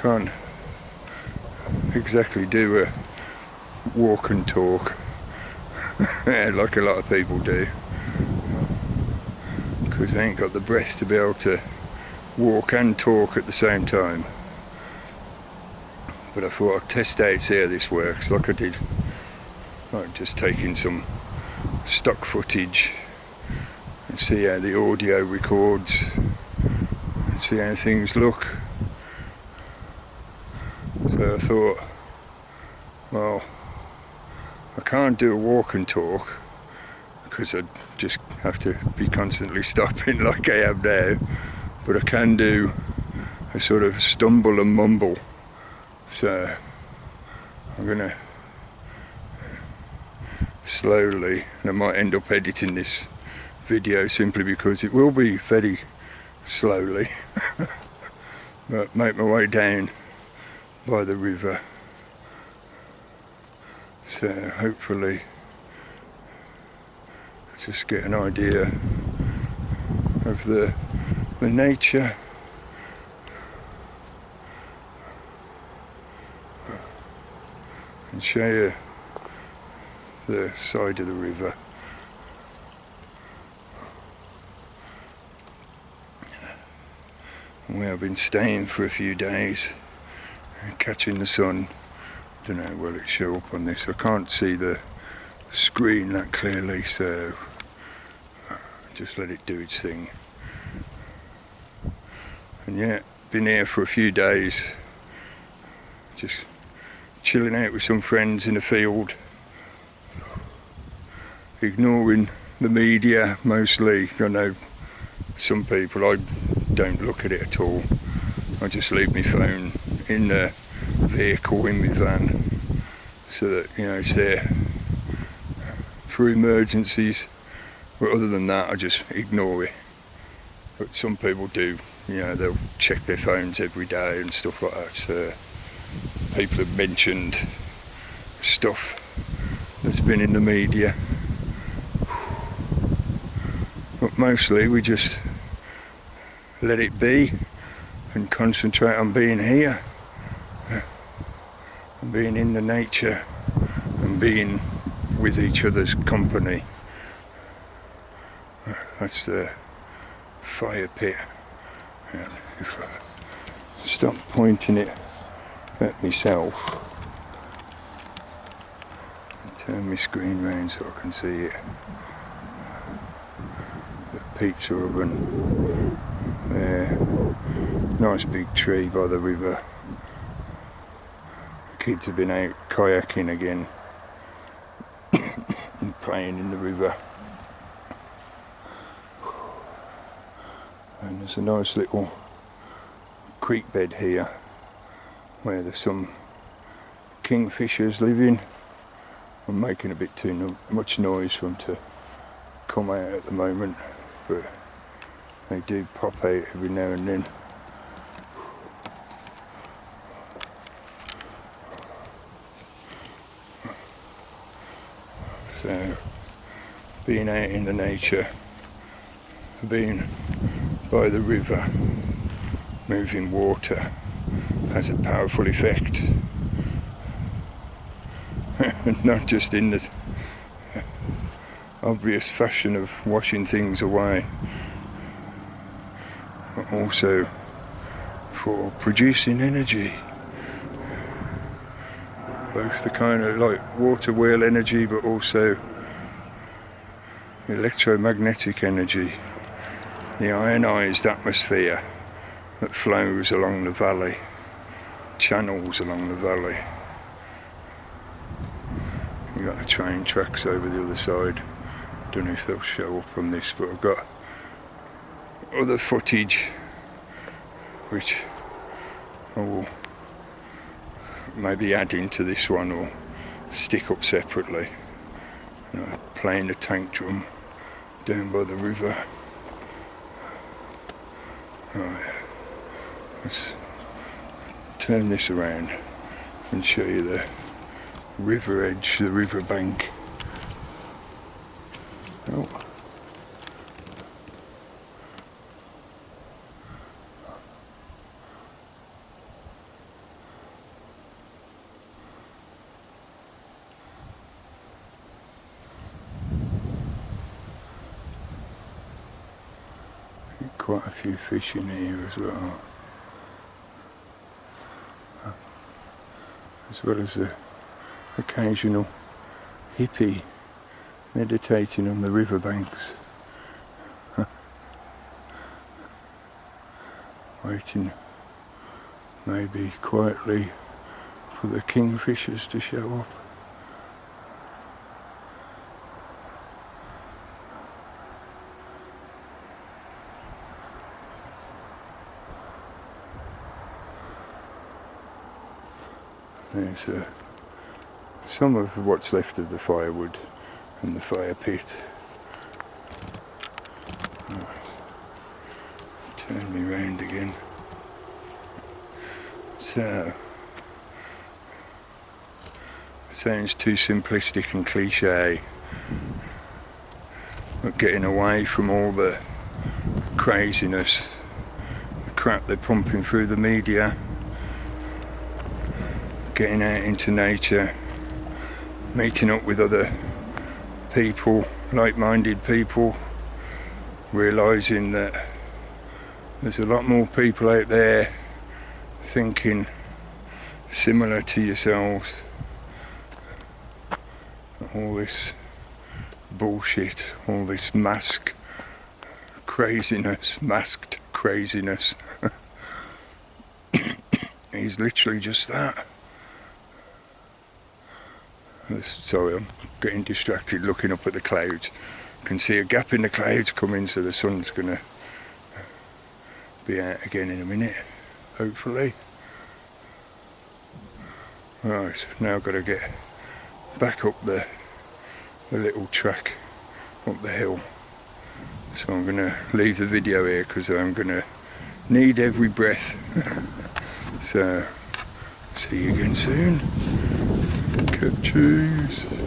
can't exactly do a walk and talk like a lot of people do, because they ain't got the breath to be able to walk and talk at the same time. But I thought I'd test out, see how this works, like I did, like just taking some stock footage and see how the audio records and see how things look. So I thought, well, I can't do a walk and talk because I'd just have to be constantly stopping like I am now, but I can do a sort of stumble and mumble. So I'm gonna slowly, and I might end up editing this video simply because it will be very slowly, but make my way down by the river. So hopefully just get an idea of the nature. And show you the side of the river. We have been staying for a few days, catching the sun. Don't know, will it show up on this? I can't see the screen that clearly, so just let it do its thing. And yeah, been here for a few days, just chilling out with some friends in the field, ignoring the media mostly. I know some people, I don't look at it at all. I just leave my phone in the vehicle, in my van, so that, you know, it's there for emergencies. But other than that, I just ignore it. But some people do, you know, they'll check their phones every day and stuff like that. So people have mentioned stuff that's been in the media, but mostly we just let it be and concentrate on being here and being in the nature and being with each other's company. That's the fire pit. And if I stop pointing it at myself and turn my screen round so I can see it. The pizza oven there, nice big tree by the river. The kids have been out kayaking again and playing in the river. And there's a nice little creek bed here where there's some kingfishers living. I'm making a bit too much noise for them to come out at the moment, but they do pop out every now and then. So being out in the nature, being by the river, moving water, has a powerful effect. Not just in the obvious fashion of washing things away, but also for producing energy. Both the kind of like water wheel energy, but also electromagnetic energy, the ionised atmosphere that flows along the valley, channels along the valley. We've got the train tracks over the other side. Don't know if they'll show up on this, but I've got other footage which I will maybe add into this one or stick up separately. You know, playing the tank drum down by the river. Right, let's turn this around and show you the river edge, the river bank. Oh. quite a few fish in here as well. As well as the occasional hippie meditating on the riverbanks. Waiting maybe quietly for the kingfishers to show up. There's some of what's left of the firewood and the fire pit. Turn me round again. So, sounds too simplistic and cliche, but getting away from all the craziness, the crap they're pumping through the media, getting out into nature, meeting up with other people, like-minded people, realising that there's a lot more people out there thinking similar to yourselves. All this bullshit, all this masked craziness is literally just that. Sorry, I'm getting distracted looking up at the clouds. I can see a gap in the clouds coming, so the sun's gonna be out again in a minute, hopefully. Right, now I've got to get back up the little track up the hill. So I'm going to leave the video here because I'm going to need every breath. So, see you again soon. Cheers.